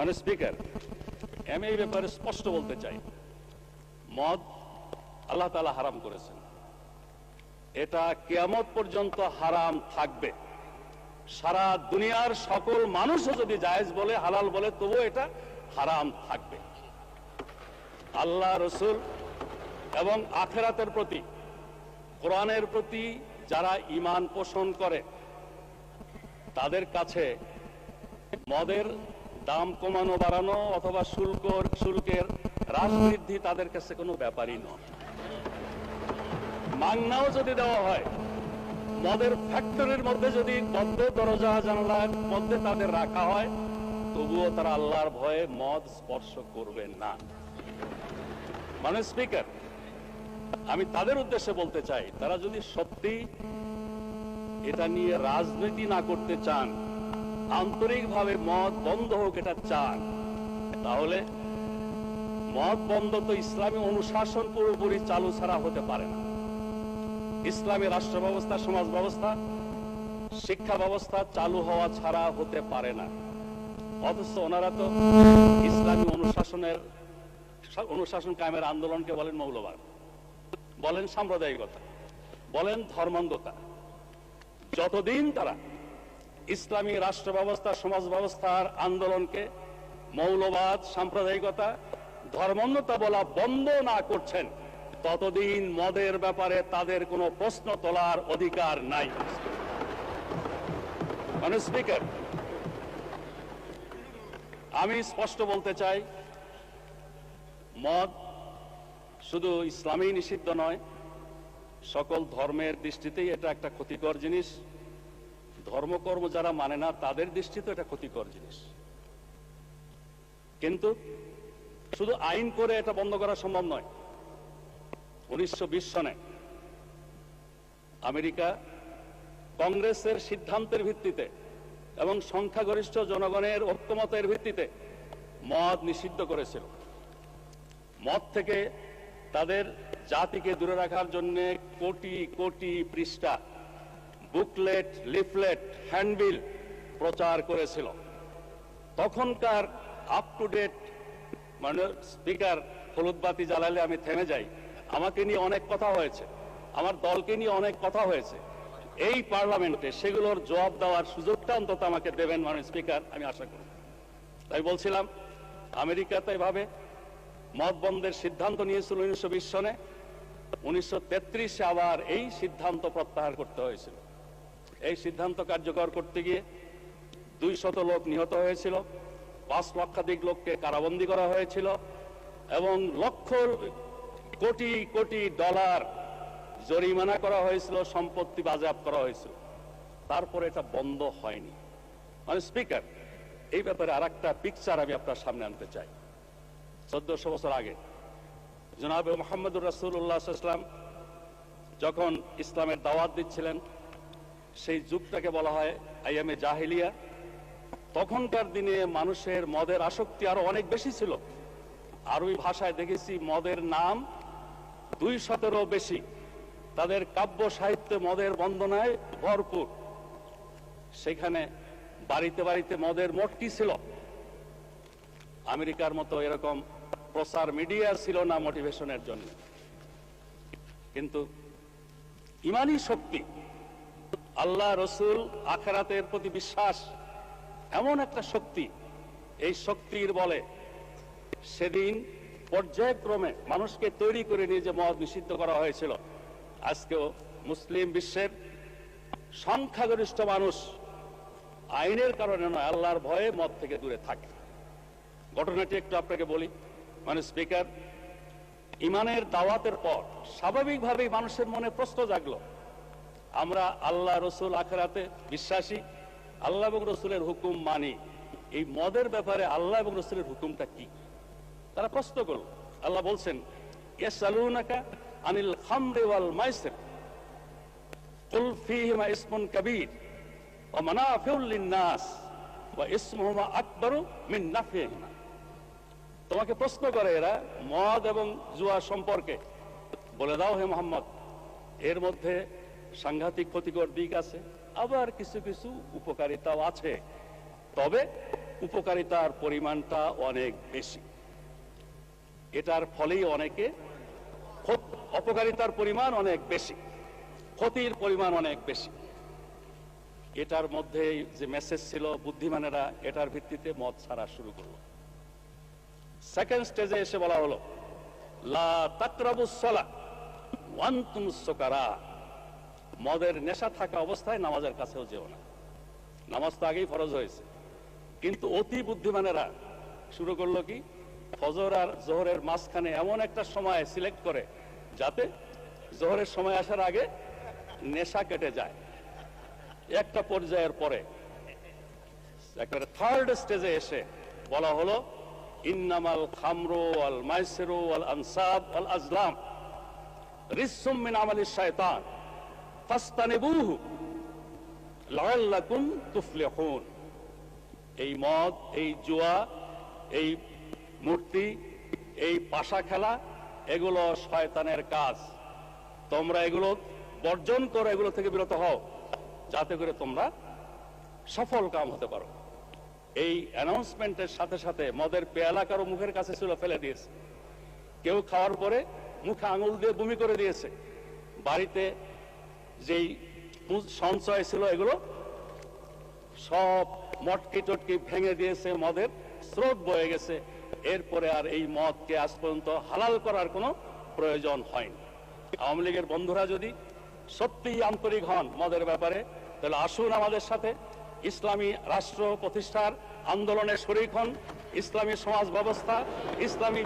মানে স্পিকার, আমি এই ব্যাপারে স্পষ্ট বলতে চাই, মদ আল্লাহ তাআলা হারাম করেছেন, এটা কিয়ামত পর্যন্ত হারাম থাকবে। সারা দুনিয়ার সকল মানুষও যদি জায়েজ বলে, হালাল বলে, তবুও এটা হারাম থাকবে। আল্লাহ, রসুল এবং আখিরাতের প্রতি, কোরআনের প্রতি যারা ঈমান পোষণ করে তাদের কাছে মদের দাম কমানো বাড়ানো অথবা শুল্কের হ্রাস বৃদ্ধি তাদের কাছে কোনো ব্যাপারই নয়। মাংনাও যদি দেওয়া হয়, মদের ফ্যাক্টরির মধ্যে যদি বদ্ধ দরজা জানালার মধ্যে তাদের রাখা হয়, তবুও তারা আল্লাহর ভয়ে মদ স্পর্শ করবে না। মানে স্পিকার, আমি তাদের উদ্দেশ্যে বলতে চাই, তারা যদি সত্যি এটা নিয়ে রাজনীতি না করতে চান, আন্তরিকভাবে মদ বন্ধ হোক এটা চান, তাহলে মদ বন্ধ তো ইসলামী অনুশাসন পুরোপুরি চালু ছাড়া হতে পারে না। ইসলামী রাষ্ট্র ব্যবস্থা, সমাজ ব্যবস্থা, শিক্ষা ব্যবস্থা চালু হওয়া ছাড়া হতে পারে না। অথচ ওনারা তো ইসলামী অনুশাসন কায়েমের আন্দোলনকে বলেন মৌলবাদ, বলেন সাম্প্রদায়িকতা, বলেন ধর্মান্ধতা। যতদিন তারা ইসলামী রাষ্ট্র ব্যবস্থা, সমাজ ব্যবস্থার আন্দোলনকে মৌলবাদ, সাম্প্রদায়িকতা, ধর্মান্ধতা বলা বন্ধ না করছেন, ততদিন মদের ব্যাপারে তাদের কোনো প্রশ্ন তোলার অধিকার নাই। মানে স্পিকার, আমি স্পষ্ট বলতে চাই, মদ শুধু ইসলামী নিষিদ্ধ নয়, সকল ধর্মের দৃষ্টিতেই এটা একটা ক্ষতিকর জিনিস। ধর্মকর্ম যারা মানে না তাদের দৃষ্টিতে এটা ক্ষতিকর জিনিস। কিন্তু শুধু আইন করে এটা বন্ধ করা সম্ভব নয়। 1920 সনে আমেরিকা কংগ্রেসের সিদ্ধান্তের ভিত্তিতে এবং সংখ্যাগরিষ্ঠ জনগণের ঐক্যমতের ভিত্তিতে মদ নিষিদ্ধ করেছিল। মদ থেকে তাদের জাতিকে দূরে রাখার জন্য কোটি কোটি পৃষ্ঠা বুকলেট, লিফলেট, হ্যান্ডবিল প্রচার করেছিল। তখনকার আপ টু ডেট, মানে স্পিকার, হলুদ বাতি জ্বালালে আমি থেমে যাই। আমাকে নিয়ে অনেক কথা হয়েছে, আমার দলকে নিয়ে অনেক কথা হয়েছে এই পার্লামেন্টে, সেগুলোর জবাব দেওয়ার সুযোগটা অন্তত আমাকে দেবেন মানে স্পিকার, আমি আশা করি। তাই বলছিলাম, আমেরিকাতে এভাবে মদ বন্ধের সিদ্ধান্ত নিয়েছিল 1920 সনে। 1933-এ আবার এই সিদ্ধান্ত প্রত্যাহার করতে হয়েছিল। এই সিদ্ধান্ত কার্যকর করতে গিয়ে 200 লোক নিহত হয়েছিল, 5 লক্ষাধিক লোককে কারাবন্দী করা হয়েছিল এবং লক্ষ কোটি কোটি ডলার জরিমানা করা হয়েছিল, সম্পত্তি বাজেয়াপ্ত করা হয়েছিল। তারপরে এটা বন্ধ হয়নি। মানে স্পিকার, এই ব্যাপারে আরেকটা পিকচার আমি আপনার সামনে আনতে চাই। 1400 বছর আগে জনাবে মুহাম্মদুর রাসূলুল্লাহ সাল্লাল্লাহু আলাইহি ওয়াসাল্লাম যখন ইসলামের দাওয়াত দিচ্ছিলেন, সেই যুগটাকে বলা হয় আইয়ামে জাহিলিয়া। তখনকার দিনে মানুষের মদের আসক্তি আরো অনেক বেশি ছিল। আরবি ভাষায় দেখেছি মদের নাম 200-এরও বেশি। তাদের কাব্য সাহিত্যে মদের বন্দনায় ভরপুর। সেখানে বাড়িতে বাড়িতে মদের মটকি ছিল। আমেরিকার মতো এরকম প্রচার মিডিয়া ছিল না মোটিভেশনের জন্য। কিন্তু ইমানি শক্তি, আল্লাহ, রসুল, আখিরাতের প্রতি বিশ্বাস এমন একটা শক্তি, এই শক্তির বলে সেদিন পর্যায়ক্রমে মানুষকে তৈরি করে নিয়ে যে মদ নিষিদ্ধ করা হয়েছিল, আজকেও মুসলিম বিশ্বের সংখ্যাগরিষ্ঠ মানুষ আইনের কারণে নয়, আল্লাহর ভয়ে মদ থেকে দূরে থাকে। ঘটনাটি একটু আপনাকে বলি। মানে স্পিকার, ইমানের দাওয়াতের পর স্বাভাবিকভাবেই মানুষের মনে প্রশ্ন জাগলো, আমরা আল্লাহ, রসুল, আখিরাতে বিশ্বাসী, আল্লাহ এবং রসুলের হুকুম মানি, এই মদের ব্যাপারে আল্লাহ এবং রসুলের হুকুমটা কি? তারা প্রশ্ন করল। আল্লাহ বলছেন, ইয়াসআলুনাকা আনিল খামরি ওয়াল মাইসির কুল ফীহিমা ইসমুন কাবীর ওয়া মানাফিউল লিন-নাস ওয়া ইসমুহুমা আকবারু মিন নাফইহিমা। তোমাকে প্রশ্ন করে এরা মদ এবং জুয়া সম্পর্কে। বলে দাও হে মুহাম্মদ, এর মধ্যে সাংঘাতিক ক্ষতিকর দিক আছে, আবার কিছু কিছু উপকারিতাও আছে। তবে উপকারিতার পরিমাণটা অনেক বেশি। এটার ফলেই অনেকে অপকারিতার পরিমাণ অনেক বেশি, ক্ষতির পরিমাণ অনেক বেশি। এটার মধ্যে যে মেসেজ ছিল, বুদ্ধিমানেরা এটার ভিত্তিতে মদ ছাড়া শুরু করলো। সেকেন্ড স্টেজে এসে বলা হলো, লা তাকরাবুস সালাহ ওয়া আনতুম সুকারা, মদের নেশা থাকা অবস্থায় নামাজের কাছেও যেও না। নামাজ তো আগেই ফরজ হয়েছে, কিন্তু অতি বুদ্ধিমানেরা শুরু করলো কি, ফজর আর জোহরের মাঝখানে এমন একটা সময় সিলেক্ট করে যাতে জোহরের সময় আসার আগে নেশা কেটে যায়। একটা পর্যায়ের পরে একেবারে থার্ড স্টেজে এসে বলা হলো, ইন্নামাল খামরু ওয়াল মাইসিরু ওয়াল আনসাব ওয়াল আজলাম রিজসুম মিন আমালিশ শায়তান ফাসতানিবুহু লাআল্লাকুম তুফলিহুন। এই মদ, এই জুয়া, এই মূর্তি, এই পাশা খেলা, এগুলো শয়তানের কাজ। তোমরা এগুলো বর্জন করো, এগুলো থেকে বিরত হও, যাতে করে তোমরা সফল কাম হতে পারো। এই অ্যানাউন্সমেন্টের সাথে সাথে মদের পেয়ালা কারো মুখের কাছে ছিল, ফেলে দিয়েছে। কেউ খাওয়ার পরে মুখে আঙুল দিয়ে বমি করে দিয়েছে। বাড়িতে যেই সঞ্চয় ছিল এগুলো সব মটকি টটকি ভেঙে দিয়েছে, মদের স্রোত বয়ে গেছে। এরপরে আর এই মদকে আজ পর্যন্ত হালাল করার কোনো প্রয়োজন হয়নি। আওয়ামী লীগের বন্ধুরা যদি সত্যিই আন্তরিক হন মদের ব্যাপারে, তাহলে আসুন আমাদের সাথে ইসলামী রাষ্ট্র প্রতিষ্ঠার আন্দোলনে শরীক হন। ইসলামী সমাজ ব্যবস্থা, ইসলামী